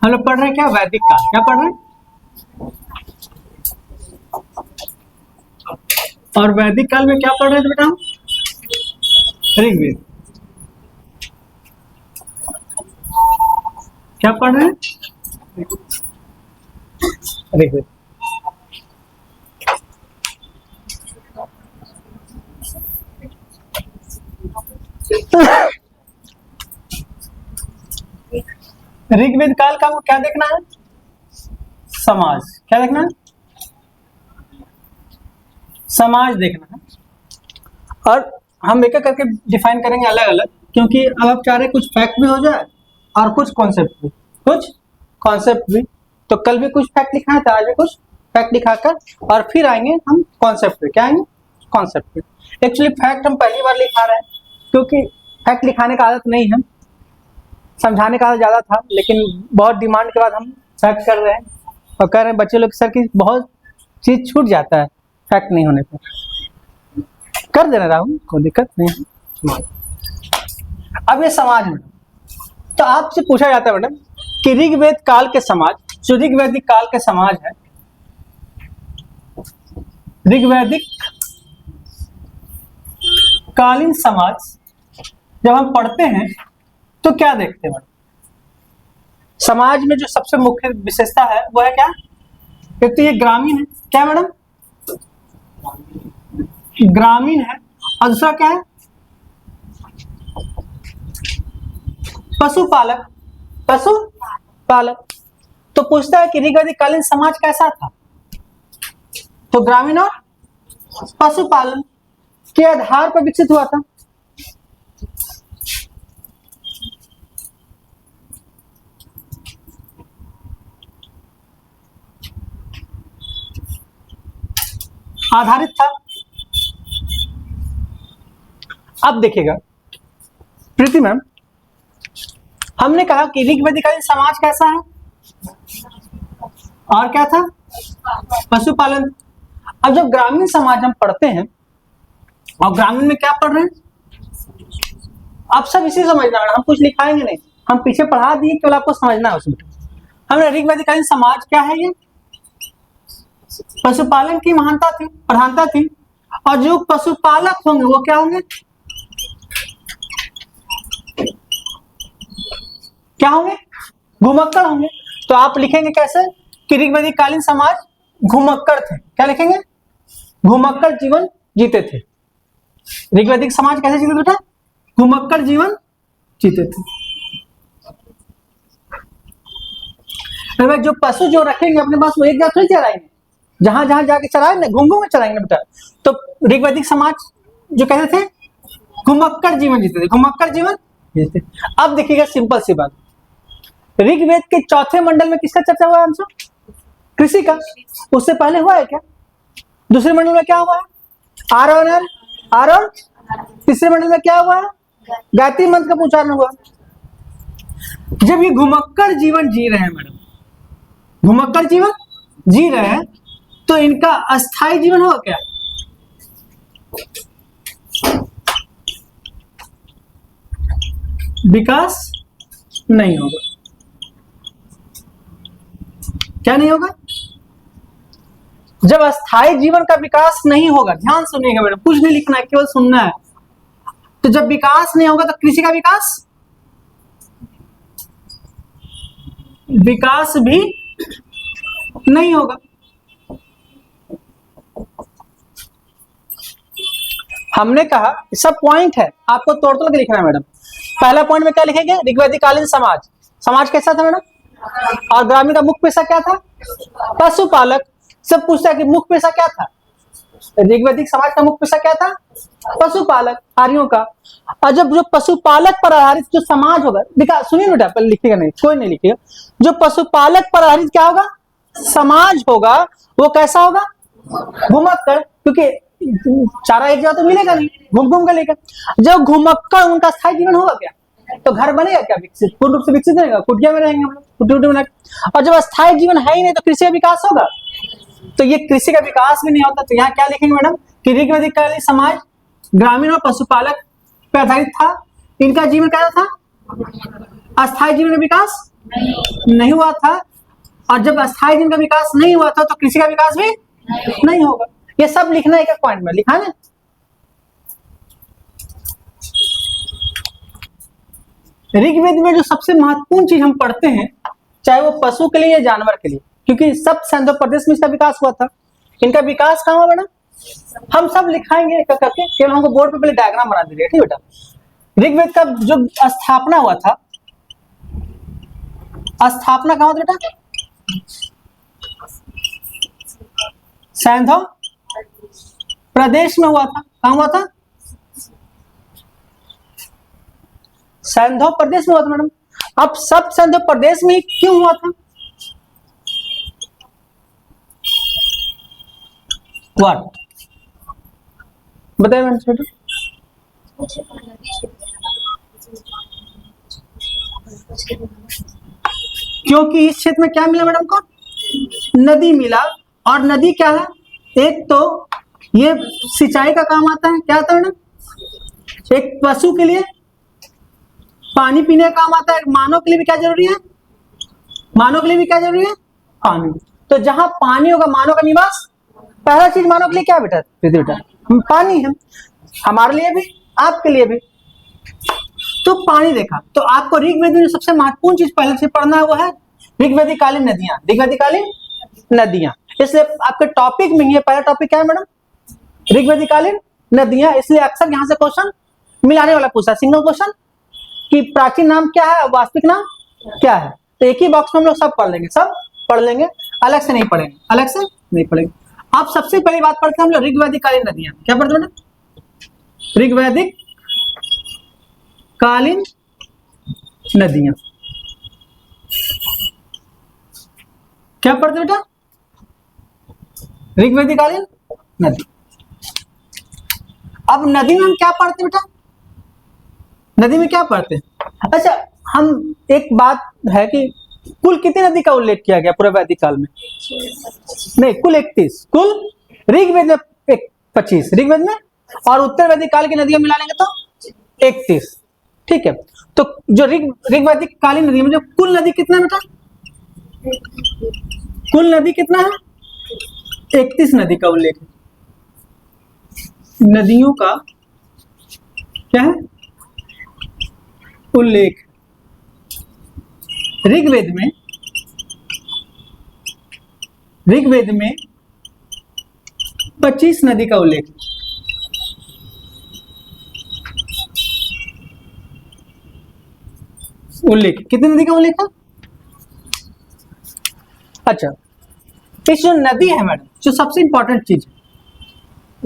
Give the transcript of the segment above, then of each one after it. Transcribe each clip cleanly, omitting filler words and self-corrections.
हम लोग पढ़ रहे हैं क्या? वैदिक काल। क्या पढ़ रहे हैं? और वैदिक काल में क्या पढ़ रहे थे बेटा हम? ऋग्वेद। क्या पढ़ रहे हैं? ऋग्वेद। ऋग्वेद काल का वो क्या देखना है? समाज। क्या देखना है? समाज देखना है। और हम एक एक करके डिफाइन करेंगे अलग अलग, क्योंकि अब आप चाह रहे कुछ फैक्ट भी हो जाए और कुछ कॉन्सेप्ट भी। तो कल भी कुछ फैक्ट लिखा था, आज भी कुछ फैक्ट दिखाकर और फिर आएंगे हम कॉन्सेप्ट पे। क्या आएंगे? कॉन्सेप्ट पे। एक्चुअली फैक्ट हम पहली बार लिखा रहे हैं, क्योंकि फैक्ट लिखाने का आदत नहीं है, समझाने का ज्यादा था, लेकिन बहुत डिमांड के बाद हम फैक्ट कर रहे हैं और कह रहे हैं बच्चे लोग सर की बहुत चीज छूट जाता है फैक्ट नहीं होने पर। कर देना राहुल, कोई दिक्कत नहीं है। अब ये समाज में तो आपसे पूछा जाता है मैडम कि ऋग्वेद काल के समाज, जो ऋग्वैदिक काल के समाज है, ऋग्वैदिक कालीन समाज जब हम पढ़ते हैं तो क्या देखते हैं मैडम? समाज में जो सबसे मुख्य विशेषता है वो है क्या? एक तो ये ग्रामीण है। क्या मैडम? ग्रामीण है। और दूसरा क्या है? पशुपालक। तो पूछता है कि ऋग्वैदिक कालीन समाज कैसा था? तो ग्रामीण और पशुपालन के आधार पर विकसित हुआ था। आधारित था। अब देखिएगा प्रीति मैम, हमने कहा कि ऋग्वैदिक कालीन समाज कैसा है और क्या था? पशुपालन। अब जब ग्रामीण समाज हम पढ़ते हैं, और ग्रामीण में क्या पढ़ रहे हैं? आप सब इसी समझना है, हम कुछ लिखाएंगे नहीं, हम पीछे पढ़ा दिए, केवल आपको समझना है उसमें। हमने ऋग्वैदिक कालीन समाज क्या है? ये पशुपालन की महानता थी, प्रधानता थी। और जो पशुपालक होंगे वो क्या होंगे? क्या होंगे? घुमक्कड़ होंगे। तो आप लिखेंगे कैसे कि ऋग्वैदिक कालीन समाज घुमक्कड़ थे। क्या लिखेंगे? घुमक्कड़ जीवन जीते थे। ऋग्वैदिक समाज कैसे जीते बेटा? घुमक्कड़ जीवन जीते थे। जो पशु जो रखेंगे अपने पास वो एक जगह थोड़ी चराएंगे, जहां जहां जाके चराएंगे, घूम घूम के चराएंगे बेटा। तो ऋग्वैदिक समाज जो कहते थे घुमक्कड़ जीवन जीते थे, घुमक्कड़ जीवन जीते। अब देखिएगा सिंपल सी बात, ऋग्वेद के चौथे मंडल में किसका चर्चा हुआ है हमसे? कृषि का। उससे पहले हुआ है क्या? दूसरे मंडल में क्या हुआ है? आरोहण। तीसरे मंडल में क्या हुआ है? गायत्री मंत्र का उच्चारण हुआ। जब ये घुमक्कड़ जीवन जी रहे हैं मैडम, घुमक्कड़ जीवन जी रहे हैं, तो इनका अस्थायी जीवन होगा क्या? विकास नहीं होगा। क्या नहीं होगा? जब अस्थायी जीवन का विकास नहीं होगा, ध्यान सुनिएगा मैडम, कुछ नहीं लिखना है, केवल सुनना है। तो जब विकास नहीं होगा तो कृषि का विकास भी नहीं होगा। हमने कहा सब पॉइंट है, आपको तोड़ तोड़ के लिखना है मैडम। पहला पॉइंट में क्या लिखेंगे? ऋग्वैदिक कालीन समाज कैसा था मैडम? और ग्रामीण का मुख्य पेशा क्या था? पशुपालक। सब पूछता है कि मुख्य पेशा क्या था? ऋग्वैदिक समाज का मुख्य पेशा क्या था? पशुपालक, आर्यों का। और जब जो पशुपालक पर आधारित जो समाज होगा, देखा सुनिए बेटा, पहले लिखिएगा नहीं, कोई नहीं लिखिएगा। जो पशुपालक पर आधारित क्या होगा? समाज होगा। वो कैसा होगा? घुमक्कड़, क्योंकि चारा एक जगह तो मिलेगा नहीं, घूम घूम कर लेकर। जब घुमक्कड़ उनका स्थायी जीवन होगा क्या? तो घर बनेगा क्या? विकसित, पूर्ण रूप से विकसित रहेगा, कुटिया में रहेंगे हम लोग, कुटी बना। और जब अस्थायी जीवन है ही नहीं तो कृषि का विकास होगा? तो ये कृषि का विकास भी नहीं होता। तो यहाँ क्या लिखेंगे मैडम कि ऋग्वैदिक कालीन समाज ग्रामीण और पशुपालक पर आधारित था। इनका जीवन कैसा था? अस्थायी जीवन में विकास नहीं हुआ था, और जब अस्थायी जीवन का विकास नहीं हुआ था तो कृषि का विकास भी नहीं होगा। ये सब लिखना एक एक पॉइंट में लिखा ना। ऋग्वेद में जो सबसे महत्वपूर्ण चीज हम पढ़ते हैं, चाहे वो पशु के लिए या जानवर के लिए, क्योंकि सब सिंधु प्रदेश में इसका विकास हुआ था। इनका विकास कहाँ हुआ मैडम? हम सब लिखाएंगे एक एक करके, केवल हमको बोर्ड पे पहले डायग्राम बना दीजिए, ठीक बेटा। ऋग्वेद का जो स्थापना हुआ था, स्थापना कहाँ हुआ था बेटा? सिंधु प्रदेश में हुआ था। कहाँ हुआ था? सिंधु प्रदेश में हुआ था मैडम। अब सब सिंधु प्रदेश में क्यों हुआ था? व्हाट बताइए मैडम। क्योंकि इस क्षेत्र में क्या मिला मैडम को? नदी मिला। और नदी क्या है? एक तो ये सिंचाई का काम आता है। क्या आता है मैडम? एक पशु के लिए पानी पीने का काम आता है। मानव के लिए भी क्या जरूरी है? मानव के लिए भी क्या जरूरी है? पानी। तो जहां पानी होगा मानव का निवास। पहला चीज मानव के लिए क्या बेटा? बेटा पानी है, हमारे लिए भी आपके लिए भी। तो पानी देखा। तो आपको ऋग्वेद में सबसे महत्वपूर्ण चीज पहले से पढ़ना है वो है ऋग्वेदिक कालीन नदियां। ऋग्वेदिक कालीन नदियां, इसलिए आपके टॉपिक में ही पहला टॉपिक क्या है मैडम? ऋग्वेदिक कालीन नदियां। इसलिए अक्सर यहां से क्वेश्चन मिलाने वाला पूछा, सिंगल क्वेश्चन कि प्राचीन नाम क्या है, वास्तविक नाम क्या है। तो एक ही बॉक्स में हम लोग सब पढ़ लेंगे, सब पढ़ लेंगे, अलग से नहीं पढ़ेंगे, अलग से नहीं पढ़ेंगे। आप सबसे पहली बात पढ़ते हैं हम लोग ऋग्वेदिक कालीन नदियां। क्या पढ़ते हैं? ऋग्वेदिक कालीन नदियां क्या पढ़ते बेटा? ऋग्वेदिक कालीन नदी। अब नदी में हम क्या पढ़ते बेटा? नदी में क्या पढ़ते हैं? अच्छा, हम एक बात है कि कुल कितनी नदी का उल्लेख किया गया पूरे वैदिक काल में? नहीं, कुल 31। कुल ऋग्वेद में 25 ऋग्वेद में, और उत्तर वैदिक काल की नदियां मिला लेंगे तो 31। ठीक है। तो जो ऋग्वेदिक कालीन नदी में जो कुल नदी कितना है बेटा? कुल नदी कितना है? 31 नदी का उल्लेख है। नदियों का क्या है? उल्लेख। ऋग्वेद में 25 नदी का उल्लेख। कितनी नदी का उल्लेख है? अच्छा, इस जो नदी है मैडम, जो सबसे इंपॉर्टेंट चीज है,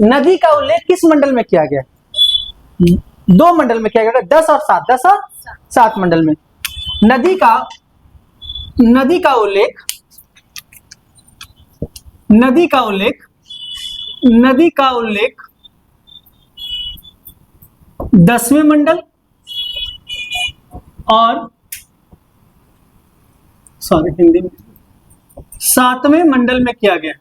नदी का उल्लेख किस मंडल में किया गया? 2 मंडल में किया गया, 10 और 7। 10 और 7 मंडल में नदी का उल्लेख 10वें मंडल और हिंदी में 7वें मंडल में किया गया।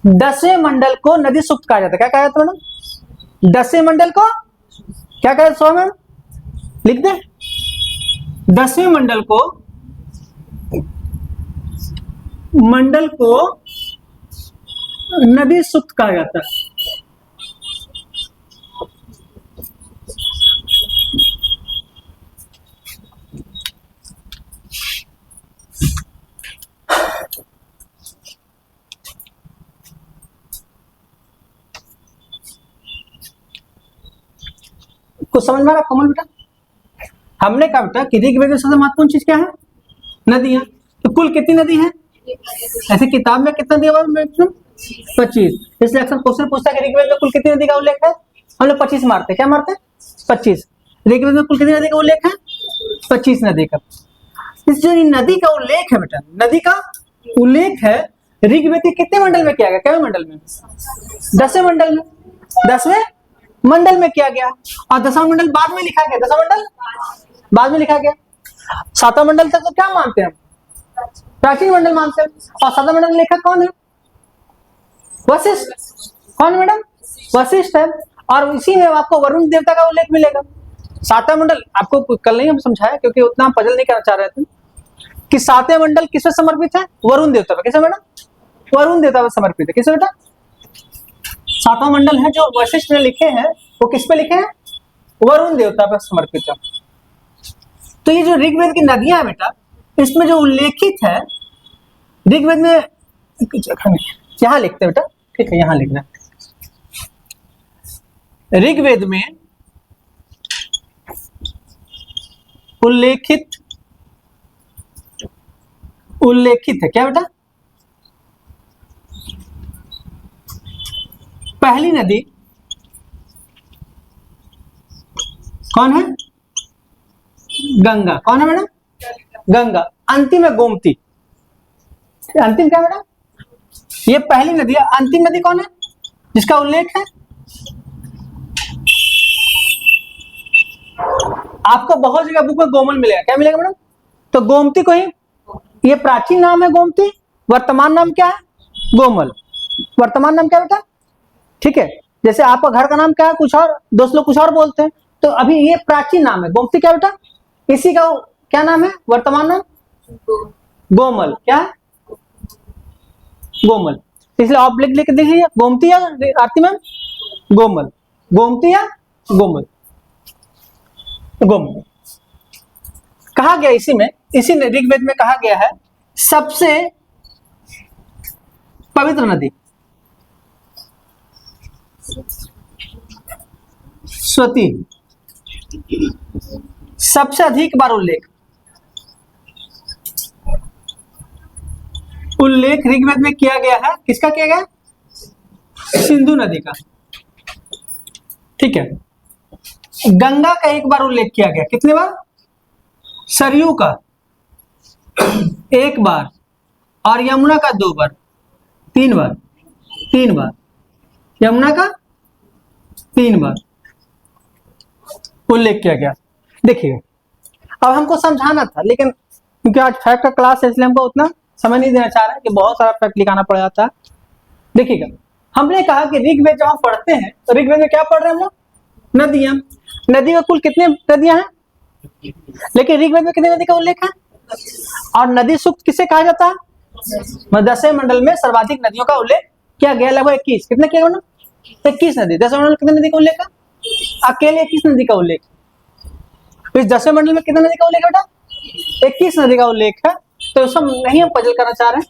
10वें मंडल को नदी सूक्त कहा जाता है। क्या कहा जाता है मैडम? 10वें मंडल को क्या कहा जाता है? मैम लिख दे। 10वें मंडल को नदी सूक्त कहा जाता है। कुछ समझ में आ रहा कमल बेटा? हमने कहा बेटा कि ऋग्वेद में सबसे महत्वपूर्ण चीज क्या है? नदियां। तो कुल कितनी नदी है? ऐसे किताब में कितना दिया हुआ है? 25। इसलिए अक्सर क्वेश्चन पूछता है कि ऋग्वेद में कुल कितनी नदी का उल्लेख है? हम लोग 25 मारते हैं। क्या मारते हैं? 25। ऋग्वेद में कुल कितनी नदी का उल्लेख है? 25 नदी का। इस जो नदी का उल्लेख है बेटा, नदी का उल्लेख है ऋग्वेद के कितने मंडल में किया गया? क्या मंडल में? 10वें मंडल में। 10वें मंडल में किया गया। और 10वां मंडल बाद में लिखा गया। 10वां मंडल बाद में लिखा गया। 7वां मंडल तक तो क्या मानते हैं हम? प्राचीन मंडल मानते हैं। और 7वां मंडल लेखक कौन है? वशिष्ठ। कौन मैडम? वशिष्ठ है। और इसी में आपको वरुण देवता का उल्लेख मिलेगा। सातवां मंडल आपको कल नहीं हम समझाया क्योंकि उतना हम पजल नहीं करना चाह रहे थे कि सातवें मंडल किससे समर्पित है? वरुण देवता पर। किसे बेटा? वरुण देवता पर समर्पित है। किसे बेटा? सातवां मंडल है जो वशिष्ठ ने लिखे हैं वो किस पे लिखे हैं? वरुण देवता पर समर्पित है। तो ये जो ऋग्वेद की नदियां है बेटा, इसमें जो उल्लेखित है ऋग्वेद में, यहां लिखते हैं बेटा, ठीक है, यहां लिखना। ऋग्वेद में उल्लेखित है क्या बेटा? पहली नदी कौन है? गंगा। कौन है बेटा? गंगा। अंतिम है गोमती। अंतिम क्या बेटा? ये पहली नदी है। अंतिम नदी कौन है जिसका उल्लेख है? आपको बहुत जगह बुक में गोमल मिलेगा। क्या मिलेगा बेटा? तो गोमती को ही, ये प्राचीन नाम है गोमती, वर्तमान नाम क्या है? गोमल। वर्तमान नाम क्या बेटा? ठीक है, जैसे आपका घर का नाम क्या है कुछ और, दोस्त लोग कुछ और बोलते हैं, तो अभी ये प्राचीन नाम है गोमती। क्या बेटा? इसी का क्या नाम है वर्तमान नाम? गोमल। क्या है? गोमल। इसलिए आप लिख दीजिए गोमती या आरती मैम? गोमल। गोमती या गोमल? गोमल। कहा गया इसी में, इसी ऋग्वेद में कहा गया है सबसे पवित्र नदी स्वती। सबसे अधिक बार उल्लेख ऋग्वेद में किया गया है। किसका किया गया? सिंधु नदी का। ठीक है। गंगा का एक बार उल्लेख किया गया। कितने बार? सरयू का एक बार, और यमुना का 2 बार, 3 बार। 3 बार यमुना का 3 बार उल्लेख किया गया। देखिए, अब हमको समझाना था, लेकिन क्योंकि आज फैक्ट का क्लास है इसलिए हमको उतना समय नहीं देना चाह रहे हैं कि बहुत सारा फैक्ट लिखाना पड़ जाता है। देखिएगा, हमने कहा कि ऋग्वेद जब हम पढ़ते हैं तो ऋग्वेद में क्या पढ़ रहे हैं हम लोग? नदियां। नदी का कुल कितने नदियां हैं? लेकिन ऋग्वेद में कितनी नदी का उल्लेख है? और नदी सूक्त किसे कहा जाता है? 10वें मंडल में सर्वाधिक नदियों का उल्लेख किया गया, लगभग 21। कितने किया गया? 21 नदी। 10वें मंडल में कितनी नदी का उल्लेख है? अकेले 21 नदी का उल्लेख। इस 10वें मंडल में कितनी नदी का उल्लेख है बेटा? 21 नदी का उल्लेख है। तो सब नहीं हम पजल करना चाह रहे हैं,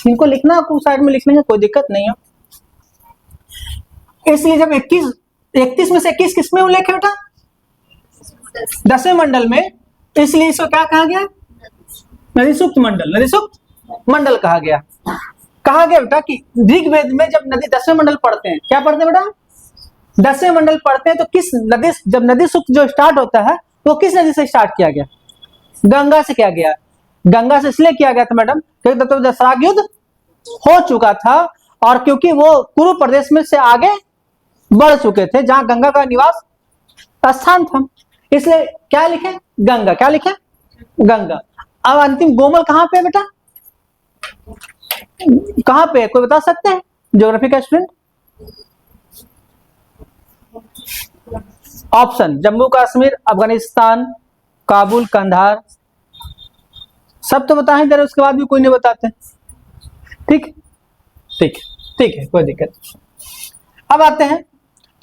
इनको लिखना आपको साइड में लिखने में कोई दिक्कत नहीं है। इसलिए जब 31 में से 21 किस में उल्लेख है बेटा? 10वें मंडल में। इसलिए इसको क्या कहा गया? नदी सूक्त मंडल। नदी सूक्त मंडल कहा गया। कहा गया बेटा कि ऋग्वेद में जब नदी 10वें मंडल पढ़ते हैं, क्या पढ़ते हैं बेटा? 10वें मंडल पढ़ते हैं तो किस नदी, जब नदी सूक्त जो स्टार्ट होता है वो किस नदी से स्टार्ट किया गया? गंगा से किया गया। गंगा से इसलिए किया गया था मैडम क्योंकि तब दशराग युद्ध हो चुका था, और क्योंकि वो कुरु प्रदेश में से आगे बढ़ चुके थे जहां गंगा का निवास स्थान था, इसलिए क्या लिखे? गंगा। क्या लिखे? गंगा। अब अंतिम गोमल कहां पे है बेटा? कहां पे है कोई बता सकते हैं ज्योग्राफी का स्टूडेंट? ऑप्शन: जम्मू कश्मीर, अफगानिस्तान, काबुल, कंधार। सब तो बता ही दे रहे, उसके बाद भी कोई नहीं बताते। ठीक ठीक ठीक है, कोई दिक्कत नहीं। अब आते हैं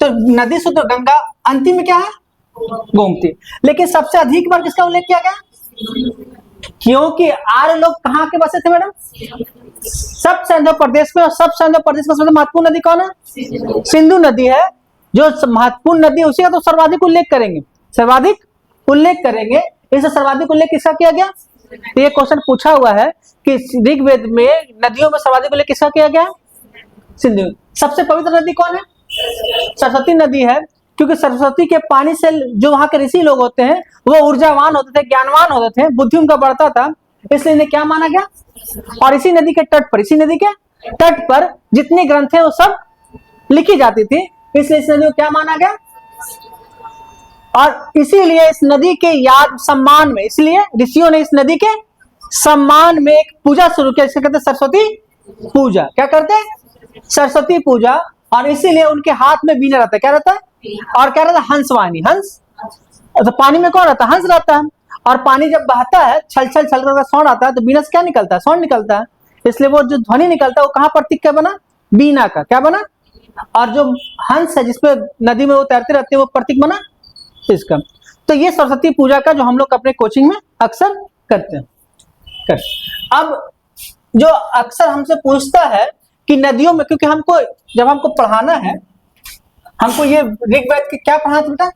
तो नदी सूत्र गंगा, अंतिम में क्या है? गोमती। लेकिन सबसे अधिक बार किसका उल्लेख किया गया? क्योंकि आर्य लोग कहां के बसे थे मैडम? सब सिंधु प्रदेश में, और सब सिंधु प्रदेश में सबसे महत्वपूर्ण नदी कौन है? सिंधु नदी है। जो महत्वपूर्ण नदी है उसी का तो सर्वाधिक उल्लेख करेंगे। सर्वाधिक उल्लेख करेंगे। इसे सर्वाधिक उल्लेख किसका किया गया? तो ये क्वेश्चन पूछा हुआ है कि ऋग्वेद में नदियों में सर्वाधिक उल्लेख किसका किया गया? सिंधु। सबसे पवित्र नदी कौन है? सरस्वती नदी है, क्योंकि सरस्वती के पानी से जो वहां के ऋषि लोग होते हैं वो ऊर्जावान होते थे, ज्ञानवान होते थे, बुद्धि उनका बढ़ता था, इसलिए इन्हें क्या माना गया? और इसी नदी के तट पर जितनी ग्रंथ है वो सब लिखी जाती थी, इसलिए इस नदी को क्या माना गया? और इसीलिए इस नदी के याद सम्मान में, इसलिए ऋषियों ने इस नदी के सम्मान में एक पूजा शुरू किया, जिसे कहते हैं सरस्वती पूजा। क्या करते हैं? सरस्वती पूजा। और इसीलिए उनके हाथ में बीना रहता है। क्या रहता है? और क्या रहता है? हंसवाहिनी, हंस। तो पानी में कौन रहता है? हंस रहता है। और पानी जब बहता है, छल छल छल कर साउंड आता है, तो बीना से क्या निकलता है? साउंड निकलता है। इसलिए वो जो ध्वनि निकलता है वो कहाँ प्रतीक क्या बना? बीना का। क्या बना? और जो हंस है जिसपे नदी में वो तैरते रहते हैं, वो प्रतीक बना इसका। तो ये सरस्वती पूजा का जो हम लोग अपने कोचिंग में अक्सर करते हैं। अब जो अक्सर हमसे पूछता है कि नदियों में, क्योंकि हमको जब हमको पढ़ाना है, हमको ये ऋग्वेद के क्या पढ़ाना है बेटा?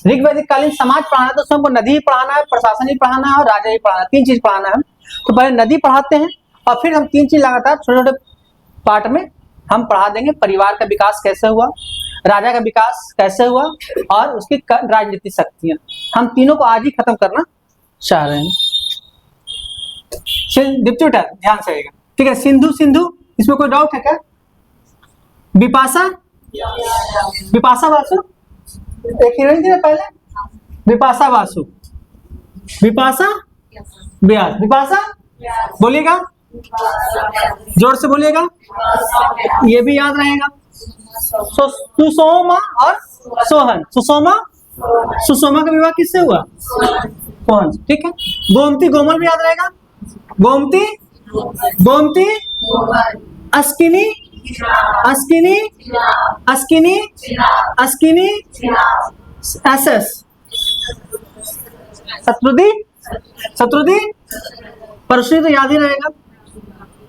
ऋग्वैदिक कालीन समाज पढ़ाना है। तो उसमें हमको नदी ही पढ़ाना है, प्रशासन ही पढ़ाना है और राजा ही पढ़ाना है। 3 चीज पढ़ाना है। तो पहले नदी पढ़ाते हैं और फिर हम 3 चीज लगातार छोटे छोटे पार्ट में हम पढ़ा देंगे। परिवार का विकास कैसे हुआ, राजा का विकास कैसे हुआ और उसकी राजनीतिक शक्तियां। हम तीनों को आज ही खत्म करना चाह रहे हैं। दीप्ति बेटा ध्यान से आएगा, ठीक है? सिंधु, सिंधु, इसमें कोई डाउट है क्या? बिपाशा, बिपाशा बासु, एक हीरोइन थी ना पहले, बिपाशा बासु, बिपाशा व्यास, बिपाशा बोलिएगा, जोर से बोलिएगा, ये भी याद रहेगा। सुषोमा और सोहन, सुषोमा, सुषोमा का विवाह किससे हुआ? सोहन, ठीक है। गोमती, गोमल भी याद रहेगा। गोमती, गोमती, अस्किनी, अस्किनी, अस्किनी, अस्किनी, एसएस, शत्रुदी, शत्रुदी, परशुदी तो याद ही रहेगा।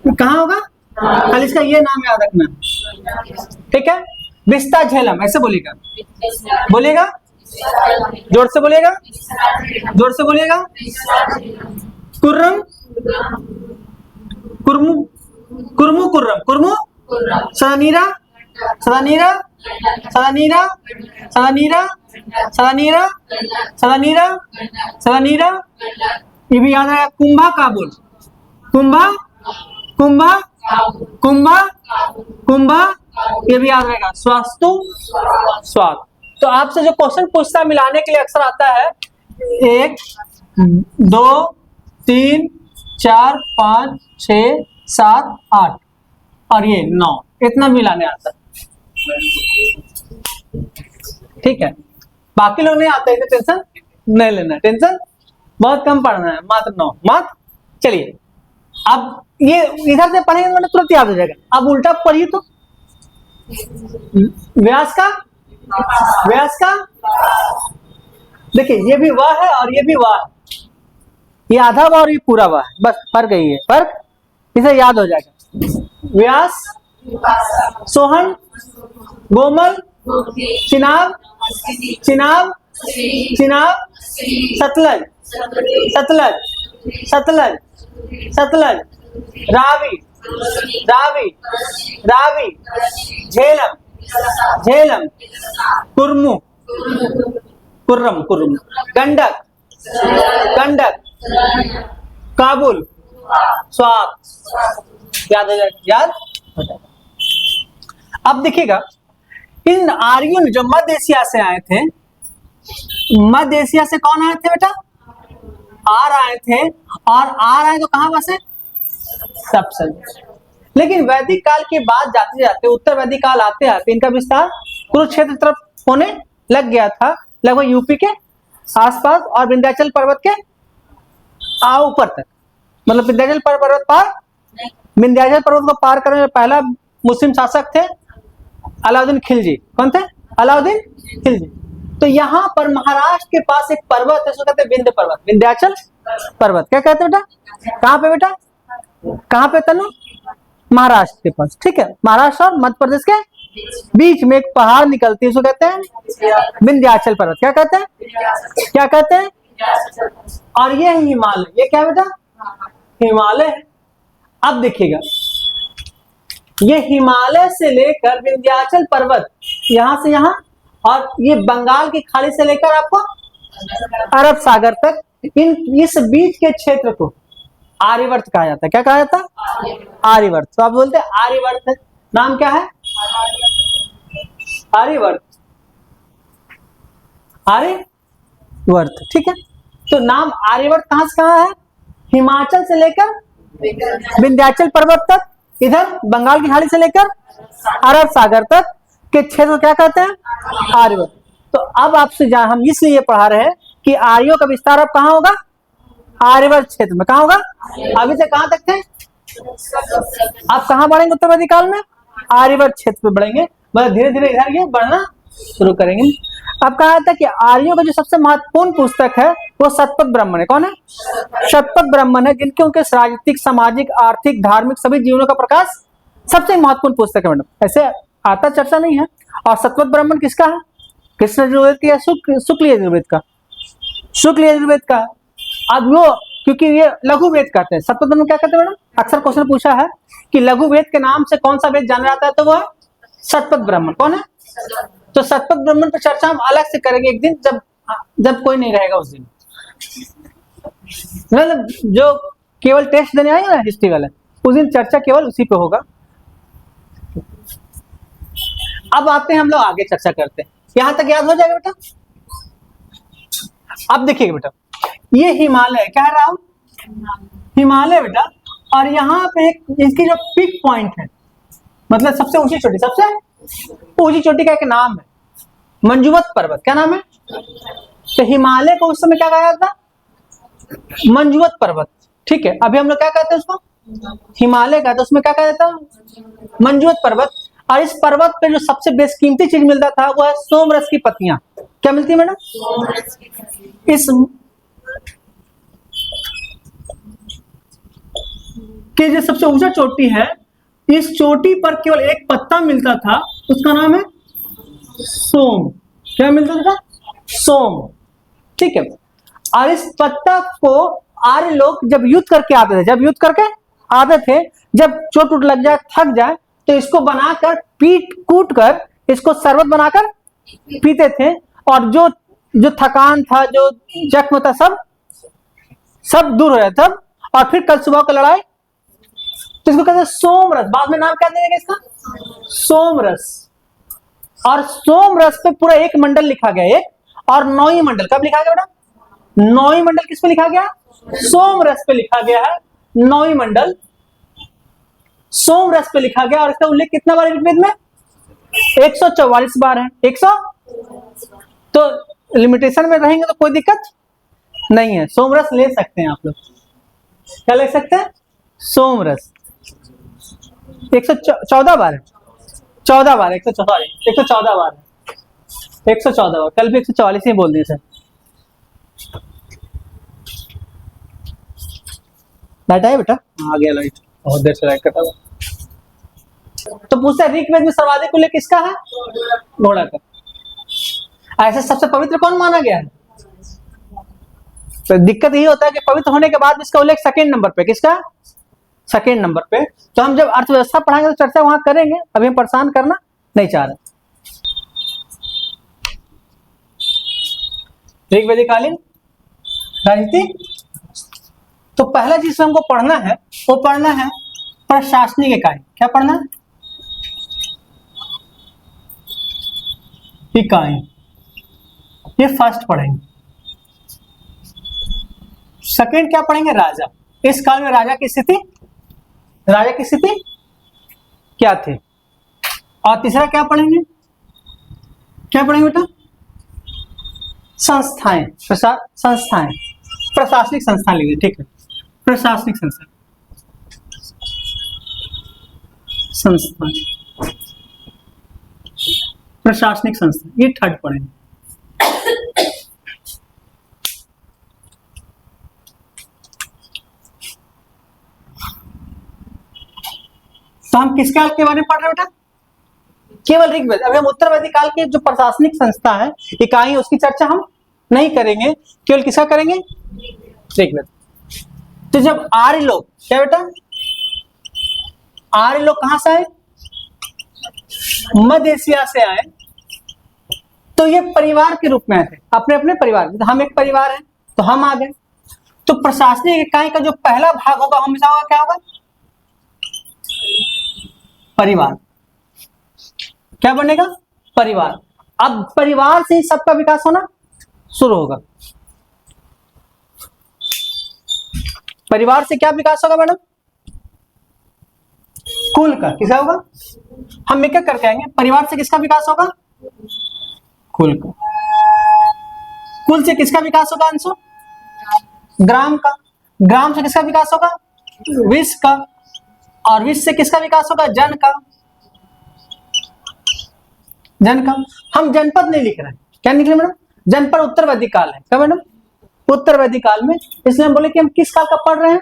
कहाँ होगा? खाली इसका ये नाम याद रखना, ठीक है? बिस्ता झेलम, ऐसे बोलिएगा, बोलिएगा, जोर से बोलिएगा, जोर से बोलिएगा। कुर्रम, कुर्मु, कुर्मु, कुर्रम, कुर्मु, सदानीरा, सदानीरा, सदानीरा, सदानीरा, सदानीरा, सदानीरा, सदानीरा, ये भी याद आया। कुंभा काबुल, कुंभा, कुंभा, कुंभा, कुंभा, ये भी याद रहेगा। स्वास्तु, स्वाद। तो आपसे जो क्वेश्चन पूछता मिलाने के लिए अक्सर आता है 1, 2, 3, 4, 5, 6, 7, 8 और ये 9, इतना मिलाने आता है, ठीक है? बाकी लोग नहीं आते हैं, टेंशन नहीं लेना, टेंशन बहुत कम पढ़ना है, मात्र 9 मात्र। चलिए अब ये इधर से पढ़ेंगे तो तुरंत याद हो जाएगा। अब उल्टा पढ़िए तो व्यास का, व्यास का, देखिए ये भी वाह है और ये भी वाह है, ये आधा वाह और ये पूरा वाह है, बस फर्क यही है, फर्क इसे याद हो जाएगा। व्यास, सोहन, गोमल, चिनाब, चिनाब, चिनाब, सतलज, सतलज, सतलज, सतलज, रावी, रावी, रावी, झेलम, झेलम, कुर्मु, कुर्रम, कुर्रम, गंडक, गंडक, काबुल, स्वात, याद हो जाएगा, याद हो जाएगा। अब देखिएगा, इन आर्यों ने जो मध्य एशिया से आए थे, मध्य एशिया से कौन आए थे बेटा? आर आए थे, और आर आए तो कहां बसे? सप्तसंज। लेकिन वैदिक काल के बाद जाते जाते उत्तर वैदिक काल आते आते इनका विस्तार कुरुक्षेत्र तरफ होने लग गया था, लगभग यूपी के आसपास और विंध्याचल पर्वत के ऊपर तक। मतलब विंध्याचल पर्वत पार, विंध्याचल पर्वत को पार करने में पहला मुस्लिम शासक थे अलाउद्दीन खिलजी। कौन थे? अलाउद्दीन खिलजी। तो यहाँ पर महाराष्ट्र के पास एक पर्वत है, उसको कहते हैं विंध्य पर्वत, विंध्याचल पर्वत। क्या कहते हैं बेटा? कहाँ पे बेटा? कहाँ पे तनु? महाराष्ट्र के पास, ठीक है? महाराष्ट्र और मध्य प्रदेश के बीच में एक पहाड़ निकलती है, उसको कहते हैं विंध्याचल पर्वत। क्या कहते हैं? क्या कहते हैं? और ये है हिमालय। ये क्या बेटा? हिमालय। अब देखिएगा, ये हिमालय से लेकर विंध्याचल पर्वत, यहां से यहां, और ये बंगाल की खाड़ी से लेकर आपको अरब सागर तक, इस बीच के क्षेत्र को आर्यवर्त कहा जाता है। क्या कहा जाता है? आर्यवर्त। तो आप बोलते हैं आर्यवर्त है। नाम क्या है? आर्यवर्त, आर्यवर्त, ठीक है? तो नाम आर्यवर्त कहां से कहां है? हिमाचल से लेकर विंध्याचल पर्वत तक, इधर बंगाल की खाड़ी से लेकर अरब सागर तक, के क्षेत्र को क्या कहते हैं? आर्यवर्त। तो अब आपसे हम इसलिए पढ़ा रहे हैं कि आर्यों का विस्तार अब कहाँ होगा? आर्यवर्त क्षेत्र में। कहाँ होगा? अभी से कहाँ तक थे? आप कहाँ बढ़ेंगे उत्तरवर्ती काल में? आर्यवर्त क्षेत्र में बढ़ेंगे, मतलब धीरे धीरे इधर ये बढ़ना शुरू करेंगे। अब कहा था कि आर्यों का जो सबसे महत्वपूर्ण पुस्तक है वो शतपथ ब्राह्मण है। कौन है? शतपथ ब्राह्मण है, जिनके उनके राजनीतिक, सामाजिक, आर्थिक, धार्मिक सभी जीवनों का प्रकाश सबसे महत्वपूर्ण पुस्तक है मैडम। ऐसे आता चर्चा नहीं है। और शतपथ ब्राह्मण किसका है? कृष्ण यजुर्वेद की या शुक्ल यजुर्वेद का? शुक्ल यजुर्वेद का। अब वो क्योंकि ये लघु वेद कहते हैं, शतपथ ब्राह्मण क्या कहते हैं मैडम? अक्सर क्वेश्चन पूछा है कि लघु वेद के नाम से कौन सा वेद जाना जाता है, तो वो है शतपथ ब्राह्मण। कौन है? तो शतपथ ब्राह्मण पर चर्चा हम अलग से करेंगे एक दिन, जब कोई नहीं रहेगा उस दिन। मतलब जो केवल टेस्ट देने आएगा ना हिस्ट्री वाले, उस दिन चर्चा केवल उसी पे होगा। अब आते हैं हम लोग आगे चर्चा करते हैं। यहां तक याद हो जाएगा बेटा? अब देखिएगा बेटा, ये हिमालय क्या है राहुल? हिमालय बेटा। और यहाँ पे इसकी जो पीक पॉइंट है, मतलब सबसे ऊंची चोटी, सबसे ऊंची चोटी का एक नाम है मंजुवत पर्वत। क्या नाम है? तो हिमालय को उस समय क्या कहा जाता? मंजुवत पर्वत। ठीक है, अभी हम लोग क्या कहते हैं उसको? हिमालय कहते हैं। उसमें क्या कहा जाता? मंजुवत पर्वत। और इस पर्वत पे जो सबसे बेशकीमती चीज मिलता था वो है सोमरस की पत्तियां। क्या मिलती है मैडम? इस के जो सबसे ऊंचा चोटी है, इस चोटी पर केवल एक पत्ता मिलता था, उसका नाम है सोम। क्या मिलता था? सोम। ठीक है। और इस पत्ता को आर्य लोग जब युद्ध करके आते थे, जब चोट उट लग जाए, थक जाए, तो इसको बनाकर पीट कूट कर इसको शरबत बनाकर पीते थे। और जो थकान था, जो जख्म था, सब दूर हो जाता था। और फिर कल सुबह को लड़ाई, तो इसको कहते हैं सोमरस। बाद में नाम क्या देंगे इसका? सोमरस। और सोमरस पे पूरा एक मंडल लिखा गया, एक और 9वीं मंडल। कब लिखा गया बेटा? 9वीं मंडल किस पे लिखा गया? सोमरस पे लिखा गया है। 9वीं मंडल सोमरस पे लिखा गया। और इसका उल्लेख कितना बार है ऋग्वेद में? 144 बार है। 100। तो लिमिटेशन में रहेंगे तो कोई दिक्कत नहीं है, सोमरस ले सकते हैं आप लोग। क्या ले सकते हैं? सोमरस 114 बार है। 14 बार, 114 बार है। 114 बार। कल भी 144 ही बोल दिए सर। लाइट आया बेटा? आ गया लाइट, बहुत देर से लाइट कटा हुआ। तो पूछता है ऋग्वेद में सर्वाधिक उल्लेख किसका है? घोड़ा का। ऐसे सबसे पवित्र कौन माना गया है? तो दिक्कत यही होता है कि पवित्र होने के बाद इसका उल्लेख सेकंड नंबर पे। किसका? सेकंड नंबर पे। तो हम जब अर्थव्यवस्था पढ़ाएंगे तो चर्चा वहां करेंगे, अभी हम परेशान करना नहीं चाह रहे। ऋग्वेदिकालीन राजनीति। तो पहला चीज हमको पढ़ना है वो पढ़ना है प्रशासनिक इकाई। क्या पढ़ना है? इकाई। ये फर्स्ट पढ़ेंगे। सेकंड क्या पढ़ेंगे? राजा। इस काल में राजा की स्थिति क्या थी? और तीसरा क्या पढ़ेंगे? बेटा? संस्थाएं। संस्थाएं, प्रशासनिक संस्थान लिखिए। ठीक है, प्रशासनिक संस्थान, प्रशासनिक संस्थान, ये थर्ड पढ़ेंगे। तो हम किस काल के बारे में पढ़ रहे हैं बेटा? केवल ऋग्वेद। अभी हम उत्तरवैदिक काल के जो प्रशासनिक संस्था है, इकाई, उसकी चर्चा हम नहीं करेंगे, केवल किसका करेंगे? ऋग्वेद। तो जब आर्य लोग, क्या बेटा? आर्य लोग कहां से आए? मध्य एशिया से आए। तो ये परिवार के रूप में आए थे, अपने अपने परिवार। तो हम एक परिवार है, तो हम आ गए। तो प्रशासनिक इकाई का जो पहला भाग होगा हमेशा होगा, क्या होगा? परिवार। क्या बनेगा? परिवार। अब परिवार से ही सबका विकास होना शुरू होगा। परिवार से क्या विकास होगा मैडम? कुल का किसका होगा? हम एक एक करके आएंगे। परिवार से किसका विकास होगा? कुल का। कुल से किसका विकास होगा अंशु? ग्राम का। ग्राम से किसका विकास होगा? विश्व का। और विश्व से किसका विकास होगा? जन का। जन का। हम जनपद नहीं लिख रहे हैं, क्या लिख रहे हैं मैडम? जनपद उत्तर वैदिक काल है। क्या मैडम? उत्तर वैदिक काल में। इसलिए हम बोले कि हम किस काल का पढ़ रहे हैं।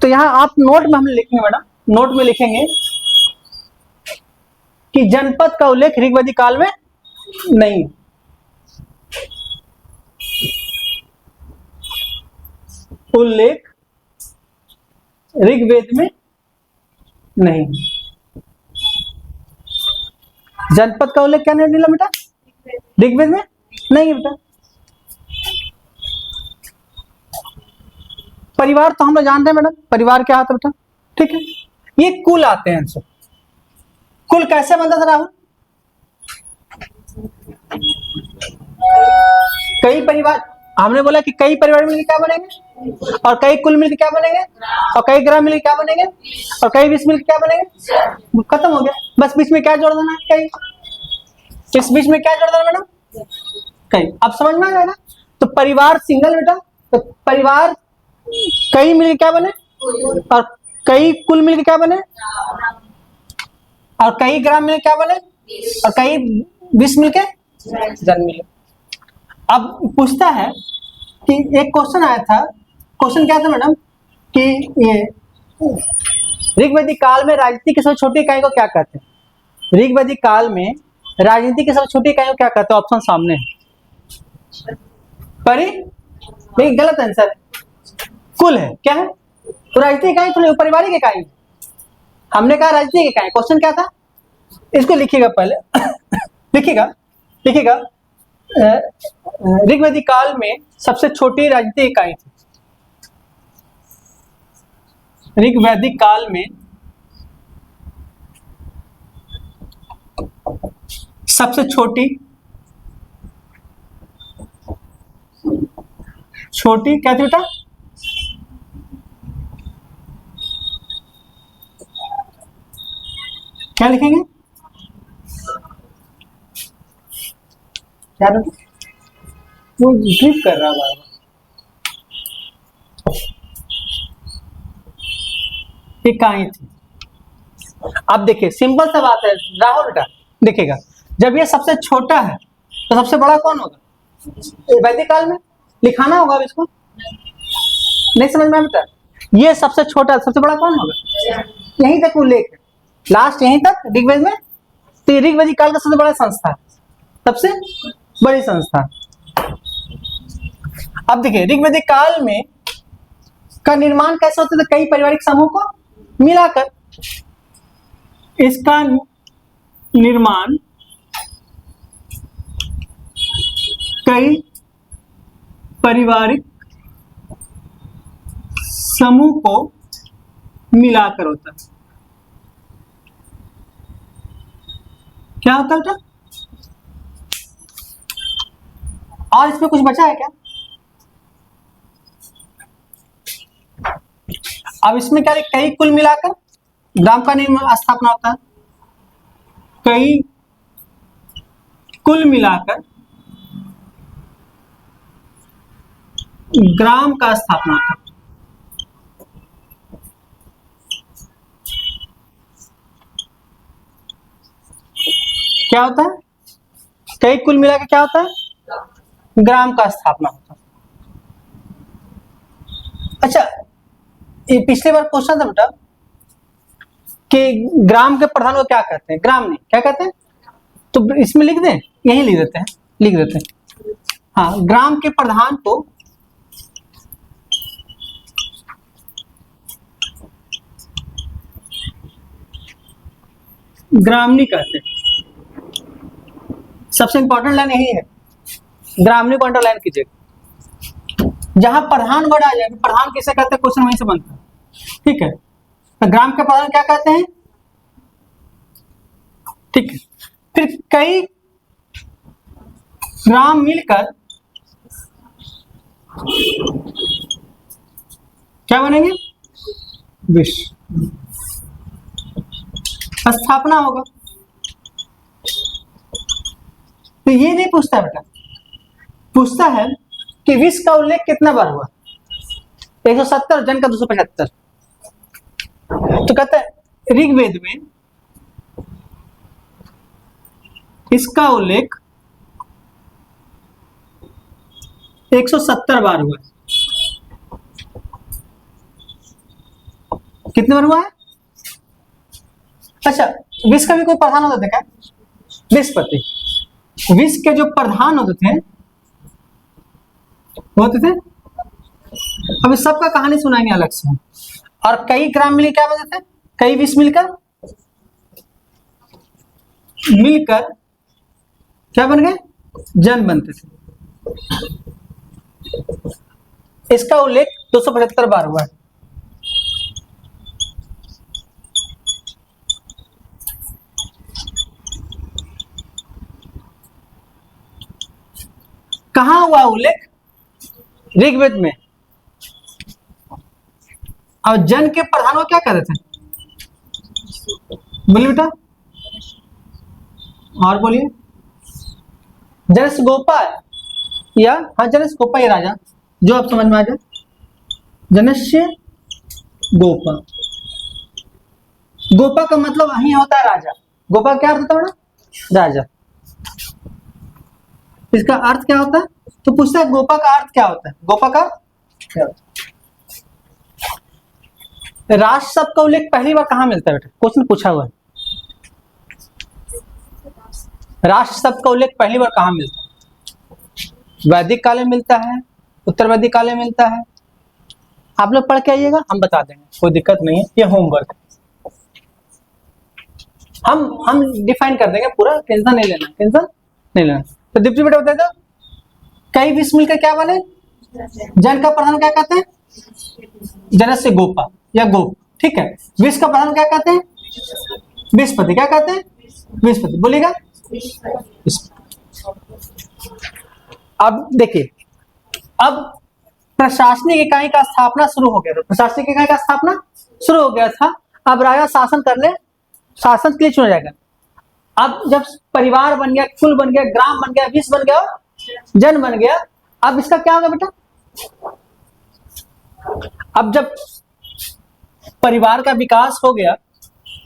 तो यहां आप नोट में हम लिखेंगे मैडम, नोट में लिखेंगे कि जनपद का उल्लेख ऋग्वैदिक काल में नहीं है। उल्लेख ऋग्वेद में नहीं। जनपद का उल्लेख क्या नहीं मिला बेटा? ऋग्वेद में नहीं है बेटा। परिवार तो हम लोग जानते हैं मैडम, परिवार क्या होता है बेटा, ठीक है। ये कुल आते हैं आंसर। कुल कैसे बनता था राहुल? कई परिवार, हमने बोला कि कई परिवार मिलकर क्या बनेंगे, और कई कुल मिलकर क्या बनेंगे, और कई ग्राम मिलकर क्या बनेंगे, और कई विश्व मिलकर क्या बनेंगे। खत्म हो गया। बस बीच में क्या जोड़ देना है? कई। इस बीच में क्या जोड़ देना मैडम? कई। अब समझ में आ जाएगा। तो परिवार सिंगल बेटा, तो परिवार कई मिलकर क्या बने, और कई कुल मिलकर क्या बने, और कई ग्राम मिलकर क्या बने, और कई विश्व मिलकर जन मिले। अब पूछता है कि एक क्वेश्चन आया था, क्वेश्चन क्या था मैडम कि ये ऋग्वैदिक काल में राजनीति की सबसे छोटी इकाई को क्या कहते हैं? ऋग्वैदिक काल में राजनीति की सबसे छोटी इकाई को क्या कहते हैं? ऑप्शन सामने है। लेकिन गलत आंसर है, कुल है। क्या है? तो राजनीतिक इकाई तो नहीं, पारिवारिक इकाई। हमने कहा राजनीतिक इकाई। क्वेश्चन क्या था? इसको लिखिएगा पहले लिखिएगा ऋग्वैदिक काल में सबसे छोटी राजनीतिक इकाई थी। ऋग्वैदिक काल में सबसे छोटी क्या थी बेटा? क्या लिखेंगे? क्या वो ड्रिप कर रहा है। इकाई थी। अब देखिए सिंपल सा बात है राहुल बेटा, देखिएगा जब ये सबसे छोटा है तो सबसे बड़ा कौन होगा? वैदिक काल में लिखाना होगा। अब इसको नहीं समझ में बेटा, ये सबसे छोटा सबसे बड़ा कौन होगा? यहीं तक उल्लेख है, लास्ट यहीं तक ऋग्वेद में। तो ऋग्वैदिक काल का सबसे बड़ा संस्था, सबसे बड़ी संस्था। अब देखिए ऋग्वैदिक काल में का निर्माण कैसे होता था? कई पारिवारिक समूह को मिलाकर। इसका निर्माण कई पारिवारिक समूह को मिलाकर होता है। क्या होता है बेटा? और इसमें कुछ बचा है क्या? अब इसमें क्या है? कई कुल मिलाकर ग्राम का निर्माण स्थापना होता है। कई कुल मिलाकर ग्राम का स्थापना होता है। क्या होता है? कई कुल मिलाकर क्या होता है? ग्राम का स्थापना होता है। अच्छा, ये पिछले बार क्वेश्चन था बेटा कि ग्राम के प्रधान को क्या कहते हैं? ग्राम नहीं, क्या कहते हैं? तो इसमें लिख दें, यही लिख देते हैं। हाँ, ग्राम के प्रधान को ग्रामनी कहते हैं। सबसे इंपॉर्टेंट लाइन यही है, ग्रामनी को अंडरलाइन कीजिएगा। जहां प्रधान वर्ड आ जाए, प्रधान किसे कहते हैं क्वेश्चन वहीं से बनता है, ठीक है। तो ग्राम के प्रधान क्या कहते हैं? ठीक है। फिर कई ग्राम मिलकर क्या बनेंगे? विश्व। स्थापना होगा। तो ये नहीं पूछता बेटा, पूछता है कि विश्व का उल्लेख कितना बार हुआ, 170, जन का 275। तो कहता है ऋग्वेद में इसका उल्लेख 170 बार हुआ है। कितने बार हुआ है? अच्छा, विश्व का भी कोई प्रधान होता था क्या? बृहस्पति। विश्व के जो प्रधान होते थे अभी सबका कहानी सुनाएंगे अलग से। और कई ग्राम मिलकर क्या बनते थे? कई विश्व मिलकर क्या बन गए? जन बनते थे। इसका उल्लेख 275 बार हुआ है। कहां हुआ उल्लेख? ऋग्वेद में। और जन के प्रधान को क्या कहते थे? बोलिए बेटा, और बोलिए। जनस गोपा या हाँ, जनस गोपा ये राजा, जो आप समझ में आ जाए। जनस्य गोपा। गोपा का मतलब वही होता है राजा। गोपा क्या अर्थ होता है? राजा। इसका अर्थ क्या होता है? तो पूछता है गोपा का अर्थ क्या होता है? गोपा का क्या होता है? राष्ट्र शब्द का उल्लेख पहली बार कहां मिलता है बेटा? क्वेश्चन पूछा हुआ है। राष्ट्र शब्द का उल्लेख पहली बार कहां मिलता है? वैदिक काल में मिलता है, उत्तर वैदिक काल में मिलता है। आप लोग पढ़ के आइएगा, हम बता देंगे, कोई दिक्कत नहीं है। ये होमवर्क हम डिफाइन कर देंगे पूरा, टेंशन नहीं लेना, टेंशन नहीं लेना। तो दीप्ति बेटा बता दो, कई विश्व मिलकर क्या बने? जन का प्रधान क्या कहते हैं? जनस्य गोपा या गोप। ठीक है। विश्व का प्रधान क्या कहते हैं? बृहस्पति। क्या कहते हैं? बृहस्पति। बोलिएगा। अब देखिए, अब प्रशासनिक इकाई का स्थापना शुरू हो गया था। प्रशासनिक इकाई का स्थापना शुरू हो गया था। अब राजा शासन के लिए चुना जाएगा। अब जब परिवार बन गया, कुल बन गया, ग्राम बन गया, विश्व बन गया, जन बन गया, अब इसका क्या होगा बेटा? अब जब परिवार का विकास हो गया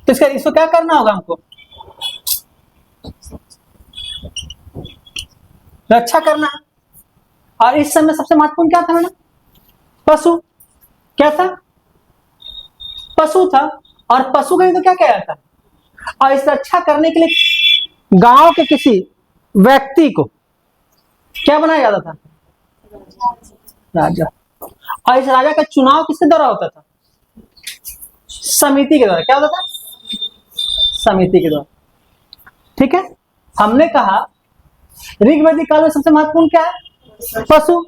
तो इसको क्या करना होगा? हमको रक्षा करना। और इस समय सबसे महत्वपूर्ण क्या था मैडम? पशु। क्या था? पशु था। और पशु का तो क्या कहा था? और इस रक्षा करने के लिए गांव के किसी व्यक्ति को क्या बनाया जाता था? राजा। और इस राजा का चुनाव किसके द्वारा होता था? समिति के द्वारा। क्या होता था? समिति के द्वारा। ठीक है। हमने कहा ऋग्वैदिक काल में सबसे महत्वपूर्ण क्या है? पशु।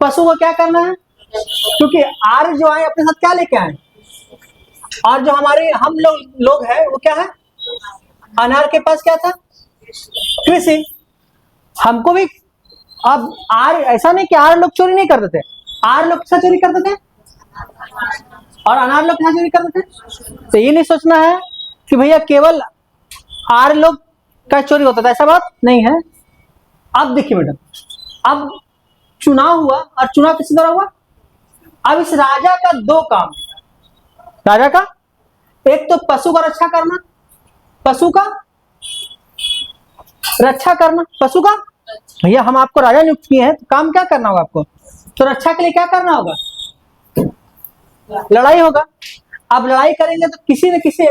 पशु को क्या करना है? क्योंकि आर्य जो आए अपने साथ क्या लेके आए? और जो हमारे हम लोग हैं वो क्या है? अनार के पास क्या था? कृषि। हमको भी अब आर्य, ऐसा नहीं कि आर्य लोग चोरी नहीं करते थे। आर्य लोग क्या चोरी करते थे? और अनार लोग क्या चोरी करते थे? तो ये नहीं सोचना है कि भैया केवल आर्य लोग का चोरी होता था, ऐसा बात नहीं है। अब देखिए मैडम, अब चुनाव हुआ। और चुनाव किस द्वारा हुआ? अब इस राजा का दो काम। राजा का एक तो पशु का रक्षा करना, पशु का रक्षा करना, पशु का। भैया हम आपको राजा नियुक्त किए हैं, तो काम क्या करना होगा आपको? तो रक्षा के लिए क्या करना होगा? लड़ाई होगा। अब लड़ाई करेंगे तो किसी न किसी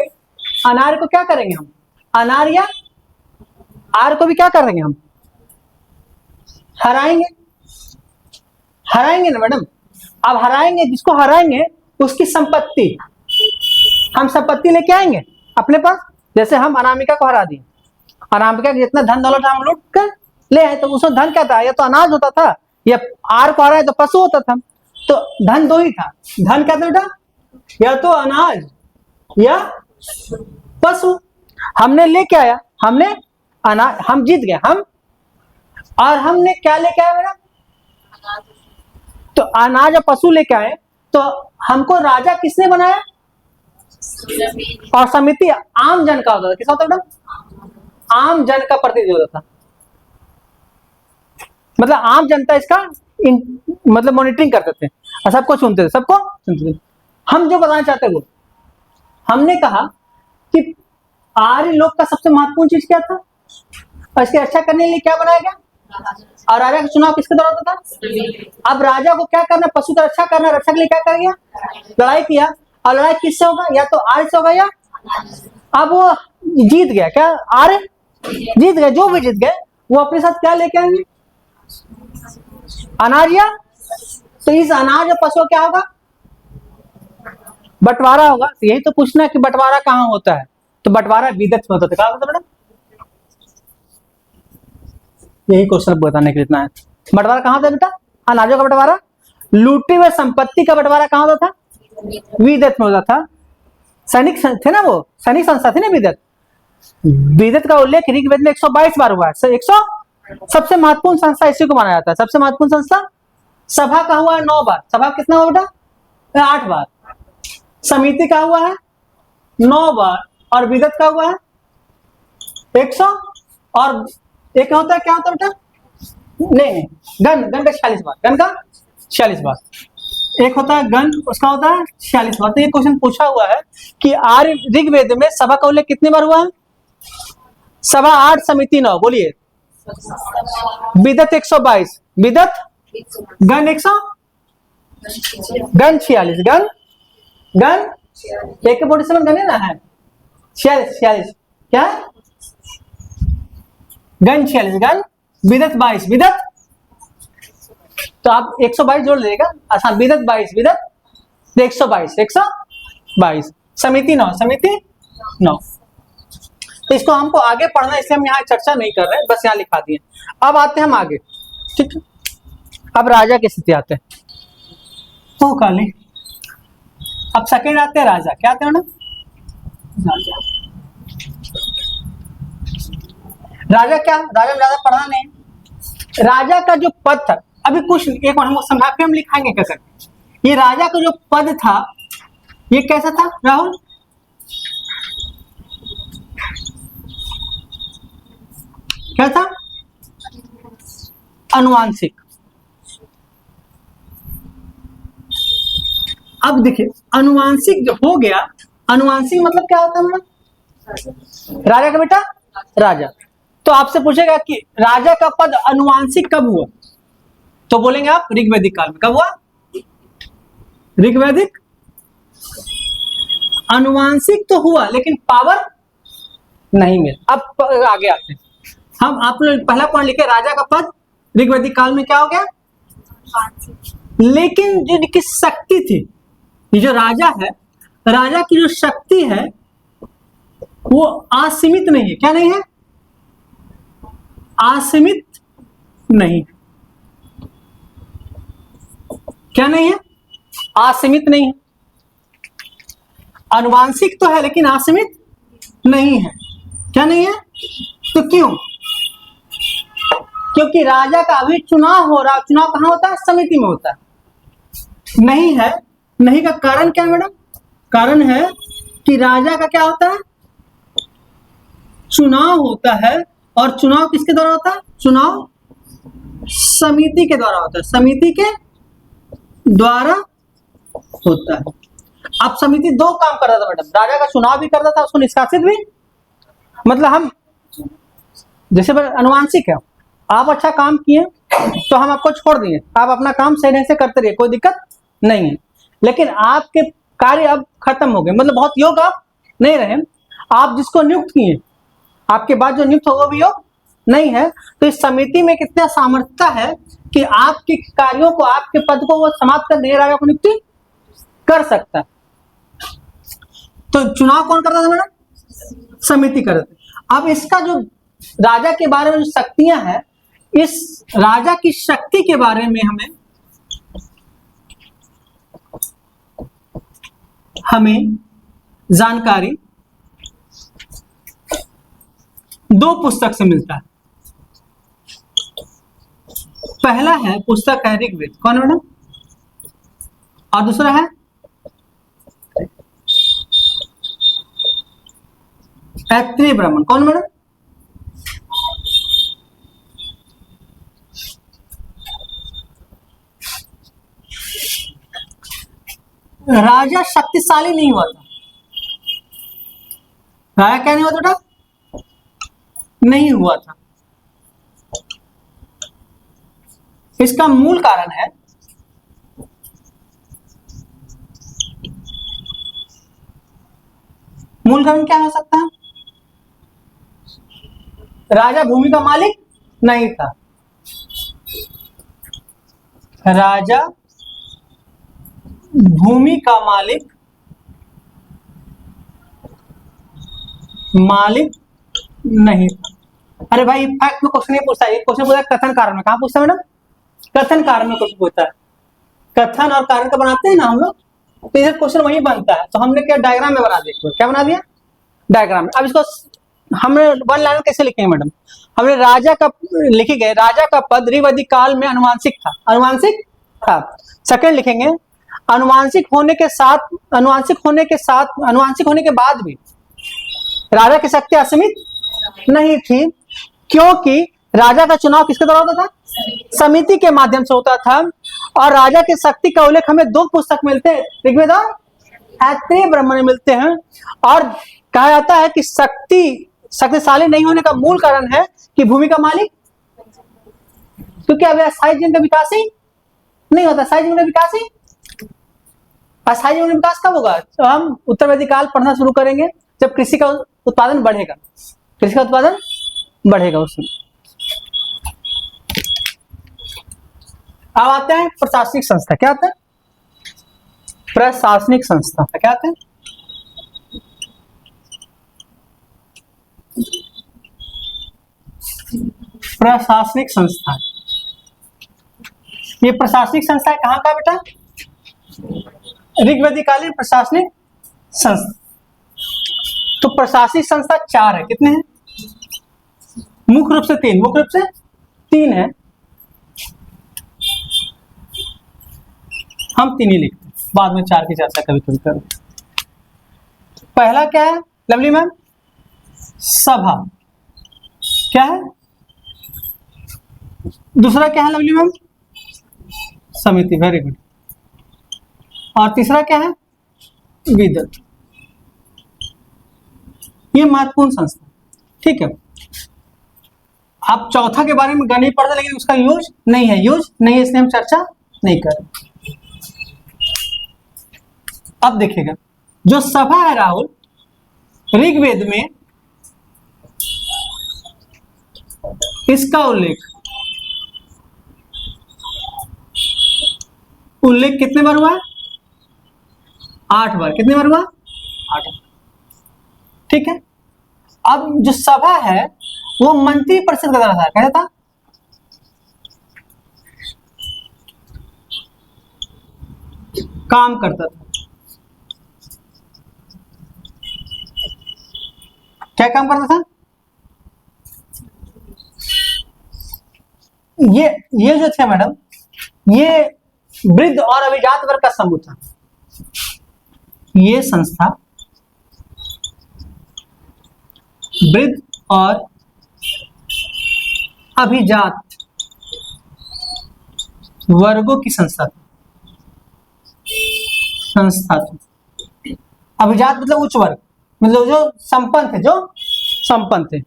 अनार को क्या करेंगे हम? अनार या आर को भी क्या करेंगे हम? हराएंगे। हराएंगे ना मैडम। अब हराएंगे, जिसको हराएंगे उसकी संपत्ति, हम संपत्ति लेके आएंगे अपने पास। जैसे हम अनामिका को हरा दिए, अनामिका का जितना धन दौलत हम लूट कर ले आए, तो उसमें धन क्या था? या तो अनाज होता था, या आर को हराए तो पशु होता था। तो धन दो ही था। धन क्या था बेटा? या तो अनाज या पशु। हमने लेके आया, हमने अनाज, हम जीत गए हम। और हमने क्या लेके आया बेटा? तो अनाज और पशु लेके आए। तो हमको राजा किसने बनाया? और समिति आम जन का होता था। किसका होता था बेटा? आम जन का प्रतिनिधि होता था। मतलब आम जनता इसका मतलब मॉनिटरिंग करते थे और सबको सुनते थे, सबको सुनते थे। हम जो बताना चाहते वो, हमने कहा कि आर्य लोक का सबसे महत्वपूर्ण चीज क्या था और इसकी रक्षा करने के लिए क्या बनाया गया? और राजा का चुनाव किसके द्वारा होता था? अब राजा को क्या करना? पशु का रक्षा करना। रक्षा के लिए क्या कर गया? लड़ाई किया। और लड़ाई किससे होगा? या तो आर्य से होगा या अब वो जीत गया। क्या आर्य जीत गए? जो भी जीत गए वो अपने साथ क्या लेके आएंगे? अनाज। या तो इस अनाज और पशु क्या होगा? बंटवारा होगा। तो यही तो पूछना है कि बंटवारा कहाँ होता है? तो बंटवारा विदत में होता था। कहाँ होता बेटा? यही क्वेश्चन बताने के लिए इतना है। बंटवारा कहाँ होता है बेटा? अनाजों का बंटवारा। लूटी हुई संपत्ति का बंटवारा कहाँ होता था? विदत में होता था। सैनिक थे ना, वो सैनिक संस्था थी ना विदत। विदत का उल्लेख ऋग्वेद में 122 बार हुआ है। 100 सबसे महत्वपूर्ण संस्था इसी को माना जाता है। सबसे महत्वपूर्ण संस्था सभा का हुआ है 9 बार। सभा कितना हुआ बेटा? 8 बार। समिति का हुआ है 9 बार और विदत का हुआ है 100। और एक होता है क्या होता है बेटा? नहीं, गण का 46 बार। गण का 46 बार। एक होता है गण, उसका होता है 46 बार। तो ये क्वेश्चन पूछा हुआ है कि आर्य ऋग्वेद में सभा का उल्लेख कितनी बार हुआ है? सभा 8, समिति 9। बोलिए। विदत 122, विदत गण 100, गण 46, गण 147 गण है ना, है 46 क्या है? गण 46, गण विदत 22, विदत तो आप 122 जोड़ लीजिएगा आसान। विदत 22, विदत 122, समिति 9, समिति 9। तो इसको हमको आगे पढ़ना, इसलिए हम यहाँ चर्चा नहीं कर रहे हैं, बस यहाँ लिखा दिए। अब आते हैं हम आगे, ठीक है। अब राजा की स्थिति आते हैं। तो काली अब सेकंड आते हैं राजा। क्या आते हैं ना? राजा क्या? राजा में ज्यादा पढ़ना नहीं। राजा का जो पद था, अभी कुछ एक बार हमको समझा के हम लिखाएंगे क्या करके। ये राजा का जो पद था ये कैसा था राहुल? क्या था? अनुवांशिक। अब देखिए अनुवांशिक जो हो गया, अनुवांशिक मतलब क्या होता है? राजा का बेटा राजा। तो आपसे पूछेगा कि राजा का पद अनुवांशिक कब हुआ, तो बोलेंगे आप ऋग्वैदिक काल में। कब हुआ? ऋग्वैदिक। अनुवांशिक तो हुआ लेकिन पावर नहीं मिला। अब आगे आते हैं हम। आप लोग पहला पॉइंट लिखे, राजा का पद ऋग्वैदिक काल में क्या हो गया? लेकिन जिनकी शक्ति थी, ये जो राजा है, राजा की जो शक्ति है वो असीमित नहीं है। क्या नहीं है? असीमित नहीं। क्या नहीं है? असीमित नहीं है। अनुवांशिक तो है लेकिन असीमित नहीं है। क्या नहीं है? तो क्यों? क्योंकि राजा का अभी चुनाव हो रहा। चुनाव कहां होता है? समिति में होता है। नहीं है। नहीं का कारण क्या है मैडम? कारण है कि राजा का क्या होता है? चुनाव होता है। और चुनाव किसके द्वारा होता है? चुनाव समिति के द्वारा होता है। समिति के द्वारा होता है। अब समिति दो काम करता था मैडम। राजा का चुनाव भी करता था, उसको निष्कासित भी। मतलब हम जैसे अनुवांशिक है, आप अच्छा काम किए तो हम आपको छोड़ दिए, आप अपना काम सही से करते रहिए, कोई दिक्कत नहीं है। लेकिन आपके कार्य अब खत्म हो गए, मतलब बहुत योग आप नहीं रहे। आप जिसको नियुक्त किए, आपके बाद जो नियुक्त हो वो भी योग नहीं है। तो इस समिति में कितना सामर्थ्य है कि आपके कार्यों को, आपके पद को वो समाप्त कर दे, राजा को नियुक्ति कर सकता है। तो चुनाव कौन करता था मैडम? समिति करते। अब इसका जो राजा के बारे में जो शक्तियां हैं, इस राजा की शक्ति के बारे में हमें जानकारी दो पुस्तक से मिलता है। पहला है पुस्तक है ऋग्वेद, कौन मैडम? और दूसरा है क्षत्रिय ब्राह्मण। कौन मैडम? राजा शक्तिशाली नहीं हुआ था। राजा क्या नहीं हुआ था? नहीं हुआ था। इसका मूल कारण है मूल कारण क्या हो सकता है? राजा भूमि का मालिक नहीं था। राजा भूमि का मालिक नहीं था। अरे भाई फैक्ट में क्वेश्चन नहीं पूछता, ये क्वेश्चन पूछता है कथन कारण में। कहां पूछता है मैडम? कथन कारण में क्वेश्चन पूछता है। कथन और कारण का बनाते हैं ना हम लोग, तो इधर क्वेश्चन वही बनता है। तो हमने क्या डायग्राम में बना दिया? क्या बना दिया? डायग्राम में। अब इसको हमने वन लाइन कैसे लिखेंगे मैडम? हमने राजा का लिखे गए, राजा का पद ऋग्वैदिक काल में अनुवांशिक था। अनुवांशिक था। सेकंड लिखेंगे, अनुवांशिक होने के बाद भी राजा की शक्ति असीमित नहीं थी, क्योंकि राजा का चुनाव किसके द्वारा होता था? समिति के माध्यम से होता था। और राजा की शक्ति का उल्लेख हमें दो पुस्तक मिलते हैं, ऋग्वेद और क्षत्रिय ब्राह्मण में मिलते हैं। और कहा जाता है कि शक्तिशाली नहीं होने का मूल कारण है कि भूमि का मालिक, क्योंकि अब अस्थायी जीवन का विकास ही नहीं होता। अस्थायी जीवन का विकास कब होगा? तो हम उत्तर वैदिक काल पढ़ना शुरू करेंगे, जब कृषि का उत्पादन बढ़ेगा। कृषि का उत्पादन बढ़ेगा उसमें। अब आते हैं प्रशासनिक संस्था। क्या आता है? प्रशासनिक संस्था। क्या आता है? प्रशासनिक संस्था। ये प्रशासनिक संस्था कहां का बेटा? ऋग्वैदिकालीन प्रशासनिक संस्था। तो प्रशासनिक संस्था 4 है। कितने हैं? मुख्य रूप से 3 है। हम 3 ही लिखते हैं, बाद में 4 की चर्चा कभी कभी करें। पहला क्या है लवली मैम? सभा। क्या है? दूसरा क्या है लवली मैम? समिति। Very good. और तीसरा क्या है? विदत। ये महत्वपूर्ण संस्था। ठीक है। आप चौथा के बारे में नहीं पढ़ते, लेकिन उसका यूज नहीं है, इसलिए हम चर्चा नहीं करें। अब देखिएगा, जो सभा है राहुल, ऋग्वेद में इसका उल्लेख कितने बार हुआ है? 8 बार। कितने बार हुआ? 8। ठीक है। अब जो सभा है वो मंत्री परिषद का द्वारा था। क्या था? काम करता था। क्या काम करता था? ये जो थे मैडम, ये वृद्ध और अभिजात वर्ग का समूह था। ये संस्था वृद्ध और अभिजात वर्गों की संस्था थी। अभिजात मतलब उच्च वर्ग, मतलब जो संपन्न थे।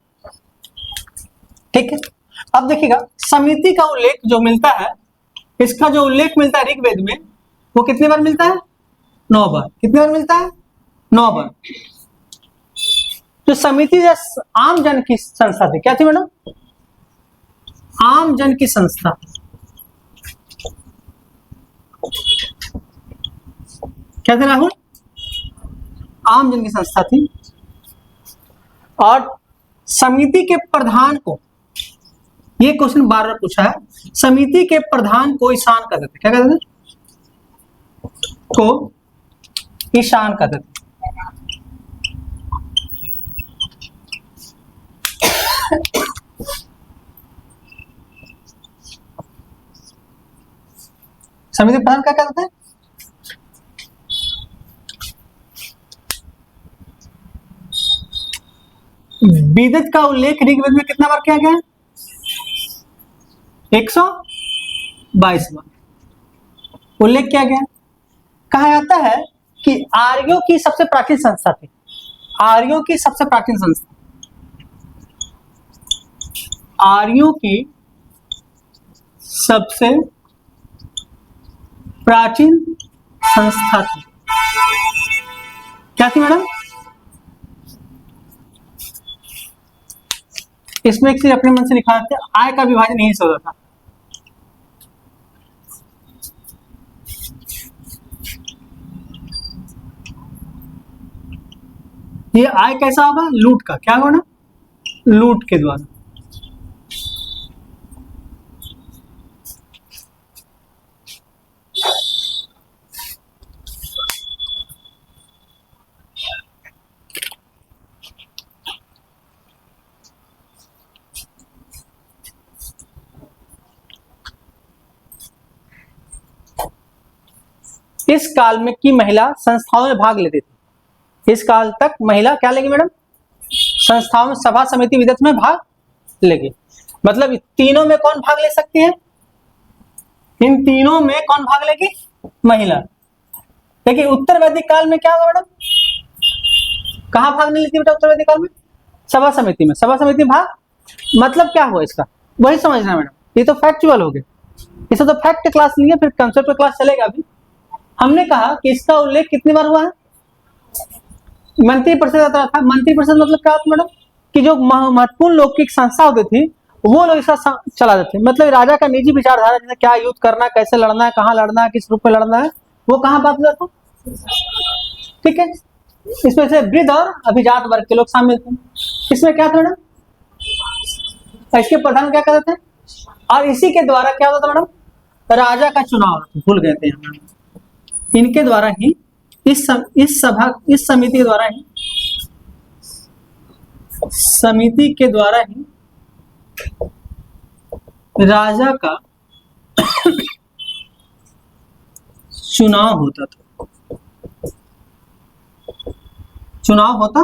ठीक है। अब देखिएगा, समिति का उल्लेख जो मिलता है, इसका जो उल्लेख मिलता है ऋग्वेद में, वो कितने बार मिलता है? 9 बार। कितने बार मिलता है? 9 बार। तो समिति आम जन की संस्था थी। क्या थी मैडम? आम जन की संस्था। क्या थे राहुल? आम जन की संस्था थी। और समिति के प्रधान को, ये क्वेश्चन बार बार पूछा है, समिति के प्रधान को ईशान कहते थे। क्या कहते थे? को ईशान कहते थे। समिति प्रधान क्या कहते थे? विदत का उल्लेख ऋग्वेद में कितना बार किया गया है? 122 बार उल्लेख किया गया। कहा जाता है कि आर्यों की सबसे प्राचीन संस्था थी, आर्यों की सबसे प्राचीन संस्था, आर्यों की सबसे प्राचीन संस्था थी। क्या थी मैडम? इसमें एक चीज अपने मन से लिखा था, आय का विभाजन यहीं से होता था। ये आय कैसा होगा? लूट का। क्या होगा ना? लूट के द्वारा। इस काल में की महिला संस्थाओं में भाग लेती थी। इस काल तक महिला क्या लेगी मैडम? संस्थाओं में, सभा समिति विदत में भाग लेगी। मतलब तीनों में कौन भाग ले सकती है? इन तीनों में कौन भाग लेगी? महिला। लेकिन उत्तर वैदिक काल में क्या होगा मैडम? कहां भाग नहीं लेती बेटा उत्तर वैदिक काल में? सभा समिति में। सभा समिति में भाग, मतलब क्या हुआ इसका? वही समझना मैडम, ये तो फैक्चुअल हो गए। इसे तो फैक्ट क्लास लिए, फिर कंसेप्ट क्लास चलेगा अभी। हमने कहा कि इसका उल्लेख कितनी बार हुआ है? मंत्री परिषद आता था। मंत्री परिषद मतलब क्या होता मैडम? कि जो महत्वपूर्ण लौकिक संस्था होती थी वो लोग इसका चला देते। मतलब राजा का निजी विचारधारा, जैसे क्या युद्ध करना है, कैसे लड़ना है, कहाँ लड़ना है, किस रूप में लड़ना है, वो कहाँ बात होता था? ठीक है। इसमें से वृद्ध और अभिजात वर्ग के लोग शामिल थे। इसमें क्या था मैडम? इसके प्रधान क्या कहते थे? और इसी के द्वारा क्या होता था मैडम? राजा का चुनाव। भूल गए थे इनके द्वारा ही, इस समिति के द्वारा ही, समिति के द्वारा ही राजा का चुनाव होता था। चुनाव होता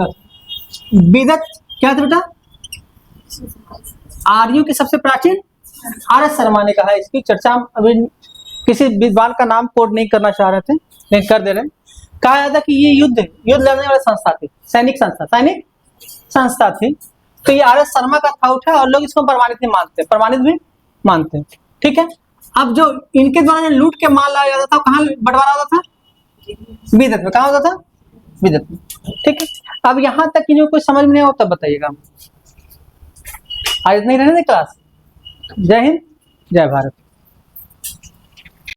था। विदत क्या था बेटा? आर्यों की सबसे प्राचीन। आर एस शर्मा ने कहा, इसकी चर्चा अभी किसी विद्वान का नाम कोड नहीं करना चाह रहे थे, लेकिन कर दे रहे हैं। कहा जाता कि ये युद्ध लड़ने वाली संस्था थी, सैनिक संस्था थी। तो ये आर एस शर्मा का था उठा, और लोग इसको प्रमाणित भी मानते हैं। ठीक है। अब जो इनके द्वारा लूट के माल लाया जाता था, कहाँ बंटवारा होता था? विदत में। कहाँ होता था? विदत में। ठीक है। अब यहां तक कि जो कोई समझ में नहीं आता बताइएगा। आज नहीं रहने दे क्लास। जय हिंद, जय भारत।